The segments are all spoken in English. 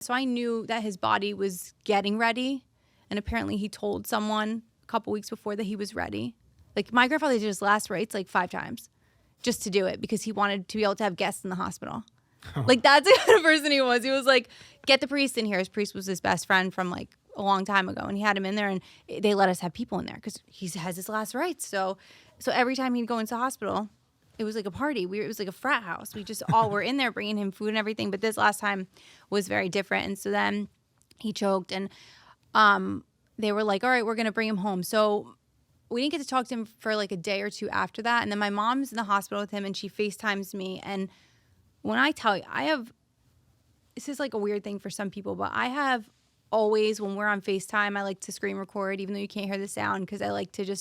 So I knew that his body was getting ready. And apparently he told someone a couple weeks before that he was ready. Like my grandfather did his last rites like 5 times just to do it because he wanted to be able to have guests in the hospital. Like that's the kind of person he was. He was like, get the priest in here. His priest was his best friend from like a long time ago. And he had him in there and they let us have people in there because he has his last rites. So every time he'd go into the hospital, it was like a party. It was like a frat house. We just all were in there bringing him food and everything. But this last time was very different. And so then he choked and they were like, all right, we're going to bring him home. So we didn't get to talk to him for like a day or two after that. And then my mom's in the hospital with him and she FaceTimes me. And when I tell you, this is like a weird thing for some people, but I have always, when we're on FaceTime, I like to screen record, even though you can't hear the sound, because I like to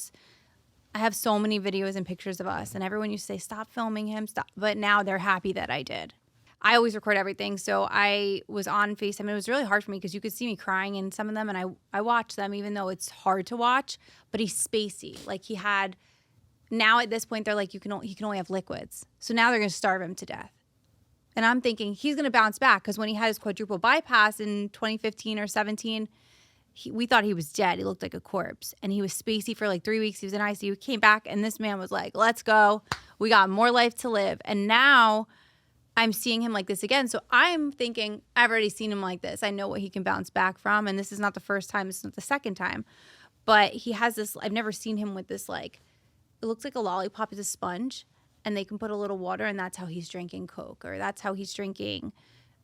I have so many videos and pictures of us, and everyone used to say, stop filming him, stop. But now they're happy that I did. I always record everything, so I was on FaceTime. It was really hard for me because you could see me crying in some of them, and I watched them, even though it's hard to watch, but he's spacey. Like now at this point, they're like, he can only have liquids. So now they're going to starve him to death. And I'm thinking he's going to bounce back because when he had his quadruple bypass in 2015 or 17, we thought he was dead. He looked like a corpse. And he was spacey for like 3 weeks. He was in ICU. He came back, and this man was like, let's go. We got more life to live. And now I'm seeing him like this again. So I'm thinking, I've already seen him like this. I know what he can bounce back from. And this is not the first time. This is not the second time. But he has this, I've never seen him with this like, it looks like a lollipop is a sponge. And they can put a little water, and that's how he's drinking Coke, or that's how he's drinking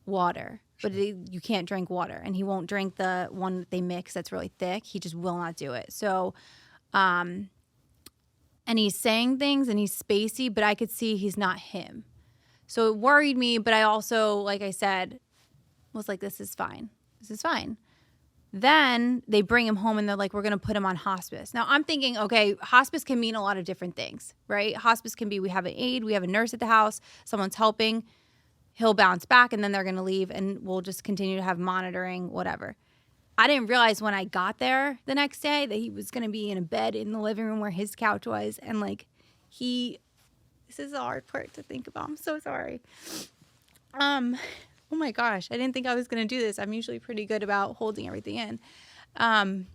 water. But you can't drink water, and he won't drink the one that they mix that's really thick. He just will not do it. So, and he's saying things, and he's spacey, but I could see he's not him. So it worried me, but I also, like I said, was like, this is fine. This is fine. Then they bring him home and they're like, we're going to put him on hospice. Now I'm thinking, okay, hospice can mean a lot of different things, right? Hospice can be, we have an aide, we have a nurse at the house, someone's helping, he'll bounce back and then they're going to leave and we'll just continue to have monitoring, whatever. I didn't realize when I got there the next day that he was going to be in a bed in the living room where his couch was. And like this is the hard part to think about. I'm so sorry. Oh my gosh, I didn't think I was going to do this. I'm usually pretty good about holding everything in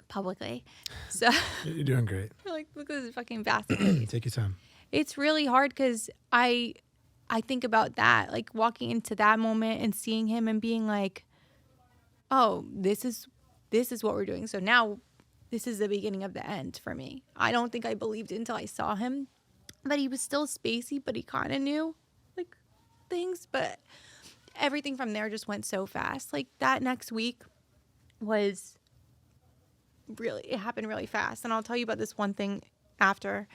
publicly. So You're doing great. Like, look at this fucking basket. Take your time. It's really hard because I think about that, like walking into that moment and seeing him and being like, oh, this is what we're doing. So now this is the beginning of the end for me. I don't think I believed it until I saw him, but he was still spacey, but he kind of knew like things, but everything from there just went so fast. Like that next week was it happened really fast. And I'll tell you about this one thing after,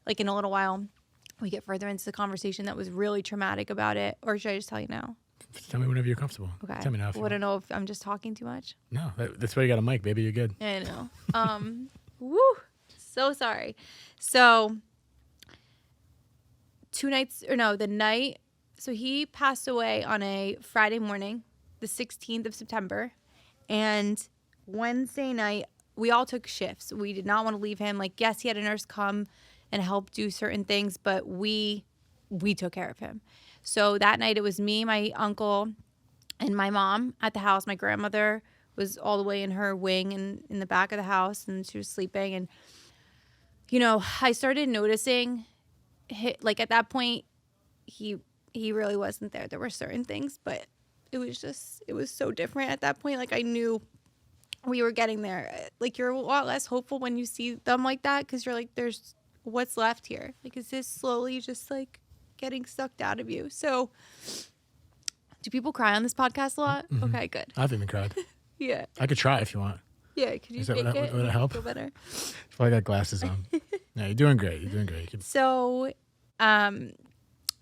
like in a little while, we get further into the conversation that was really traumatic about it. Or should I just tell you now? Tell me whenever you're comfortable. Okay. Tell me now. I don't know if I'm just talking too much. No, that's why you got a mic, baby. You're good. I know. Woo. So sorry. So the night. So he passed away on a Friday morning, the 16th of September. And Wednesday night, we all took shifts. We did not want to leave him. Like, yes, he had a nurse come and help do certain things, but we took care of him. So that night it was me, my uncle, and my mom at the house. My grandmother was all the way in her wing and in the back of the house, and she was sleeping. And, I started noticing, like at that point, he really wasn't there. There were certain things, but it was so different at that point. Like I knew we were getting there. Like you're a lot less hopeful when you see them like that because you're like, there's what's left here. Like, is this slowly just like getting sucked out of you? So do people cry on this podcast a lot? Mm-hmm. Okay, good. I've even cried. Yeah. I could try if you want. Yeah, could you fake it? Would it help? Feel better? I got glasses on. No, you're doing great. You're doing great. So,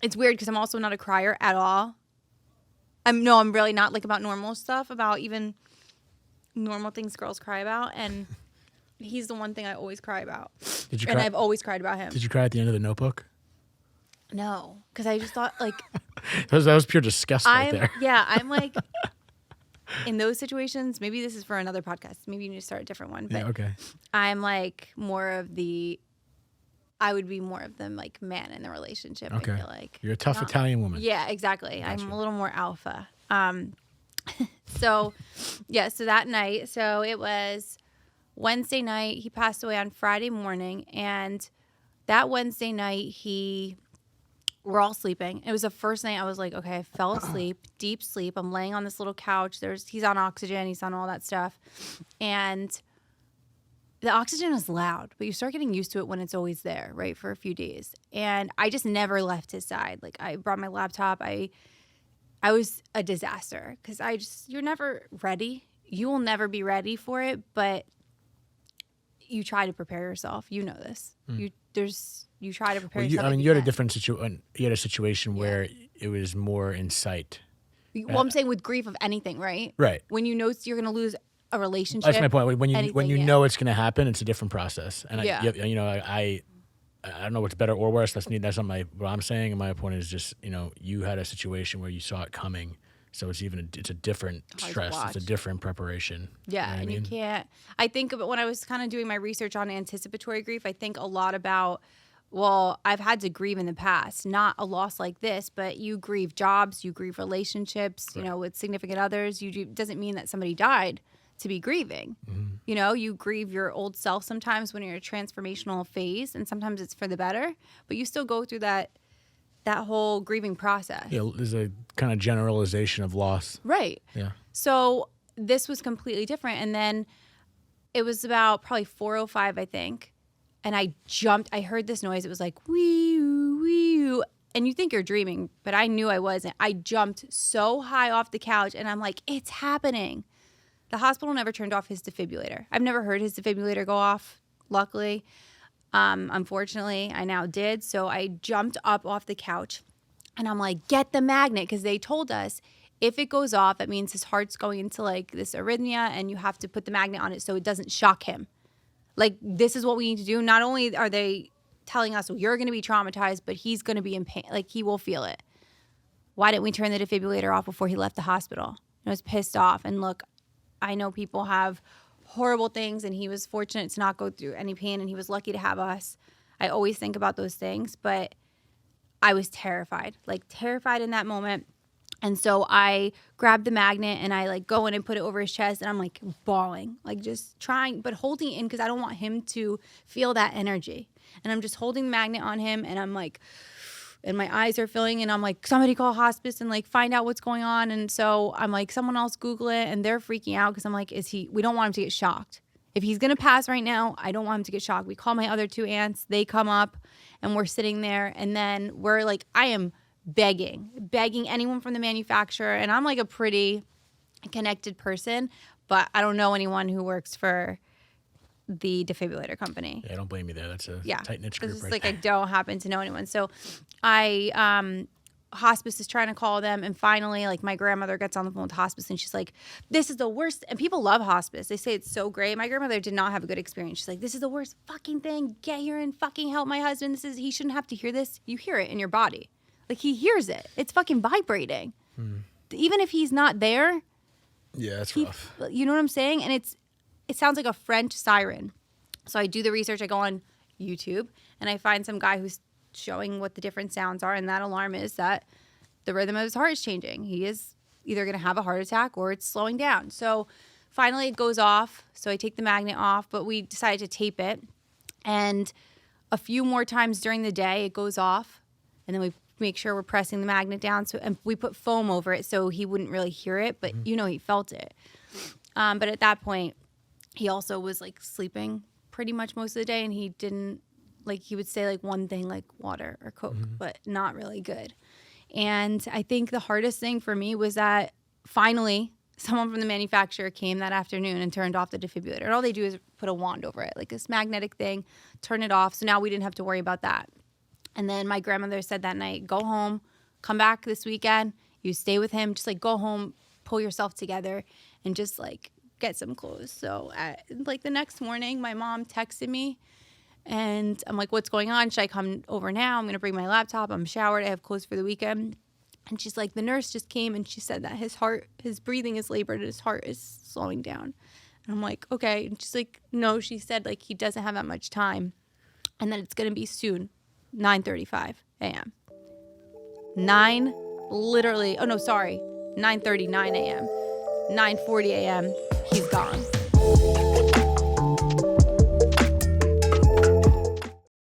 it's weird because I'm also not a crier at all. I'm really not, like about normal stuff, about even normal things girls cry about. And he's the one thing I always cry about. Did you and cry? I've always cried about him. Did you cry at the end of The Notebook? No, because I just thought like that was pure disgust right there. Yeah, I'm like in those situations. Maybe this is for another podcast. Maybe you need to start a different one. But yeah, okay. I'm like I would be more of the like man in the relationship. Okay. I feel like you're a tough Italian woman. Yeah, exactly. Gotcha. I'm a little more alpha. So, yeah, so that night, so it was Wednesday night. He passed away on Friday morning. And that Wednesday night, we're all sleeping. It was the first night I was like, okay, I fell asleep, deep sleep. I'm laying on this little couch. He's on oxygen. He's on all that stuff. And the oxygen is loud, but you start getting used to it when it's always there, right, for a few days. And I just never left his side. Like, I brought my laptop. I was a disaster because you're never ready. You will never be ready for it, but you try to prepare yourself. You know this. You try to prepare yourself. I mean, you had a different situation. You had a situation where it was more in sight. Well, I'm saying with grief of anything, right? Right. When you know you're going to lose a relationship. That's my point. When you know it's going to happen, it's a different process. And I don't know what's better or worse. That's not what I'm saying. And my point is just, you had a situation where you saw it coming. So it's a different stress. It's a different preparation. Yeah. You know what I mean? You can't, I think about when I was kind of doing my research on anticipatory grief, I think a lot about, well, I've had to grieve in the past, not a loss like this, but you grieve jobs, you grieve relationships, right. With significant others. Doesn't mean that somebody died to be grieving. Mm-hmm. You grieve your old self sometimes when you're in a transformational phase, and sometimes it's for the better, but you still go through that whole grieving process. Yeah, there's a kind of generalization of loss. Right. Yeah. So this was completely different. And then it was about probably 4:05, I think. And I jumped. I heard this noise. It was like, wee-oo, wee-oo. And you think you're dreaming, but I knew I wasn't. I jumped so high off the couch, and I'm like, it's happening. The hospital never turned off his defibrillator. I've never heard his defibrillator go off, luckily. Unfortunately, I now did. So I jumped up off the couch, and I'm like, get the magnet, because they told us if it goes off, that means his heart's going into like this arrhythmia, and you have to put the magnet on it so it doesn't shock him. Like, this is what we need to do. Not only are they telling us, well, you're going to be traumatized, but he's going to be in pain. Like, he will feel it. Why didn't we turn the defibrillator off before he left the hospital? I was pissed off. And look, I know people have horrible things, and he was fortunate to not go through any pain, and he was lucky to have us. I always think about those things, but I was terrified in that moment. And so I grabbed the magnet, and I go in and put it over his chest, and I'm bawling, just trying, but holding it in because I don't want him to feel that energy. And I'm just holding the magnet on him, and I'm and my eyes are filling, and I'm somebody call hospice and find out what's going on. And so I'm someone else Google it, and they're freaking out because I'm we don't want him to get shocked. If he's going to pass right now, I don't want him to get shocked. We call my other two aunts, they come up, and we're sitting there, and then we're I am begging anyone from the manufacturer. And I'm a pretty connected person, but I don't know anyone who works for the defibrillator company. Yeah, don't blame me there. That's a tight niche group. It's I don't happen to know anyone. So hospice is trying to call them, and finally my grandmother gets on the phone with hospice, and she's like, this is the worst. And people love hospice. They say it's so great. My grandmother did not have a good experience. She's like, this is the worst fucking thing. Get here and fucking help my husband. He shouldn't have to hear this. You hear it in your body. He hears it. It's fucking vibrating. Even if he's not there. Yeah, that's rough. You know what I'm saying? And it sounds like a French siren. So I do the research. I go on YouTube, and I find some guy who's showing what the different sounds are. And that alarm is that the rhythm of his heart is changing. He is either going to have a heart attack or it's slowing down. So finally it goes off. So I take the magnet off, but we decided to tape it. And a few more times during the day, it goes off. And then we make sure we're pressing the magnet down. And we put foam over it so he wouldn't really hear it, but he felt it. But at that point, he also was sleeping pretty much most of the day, and he didn't he would say one thing like water or Coke, but not really good. And I think the hardest thing for me was that finally someone from the manufacturer came that afternoon and turned off the defibrillator. And all they do is put a wand over it, this magnetic thing, turn it off. So now we didn't have to worry about that. And then my grandmother said that night, go home, come back this weekend, you stay with him, just go home, pull yourself together, and just get some clothes. So at, the next morning, my mom texted me, and I'm like, what's going on? Should I come over now? I'm going to bring my laptop. I'm showered. I have clothes for the weekend. And she's like, the nurse just came, and she said that his breathing is labored, and his heart is slowing down. And I'm like, okay. And she's like, no, she said he doesn't have that much time, and that it's going to be soon. 9:35 a.m. 9:39 a.m. 9:40 a.m., he's gone.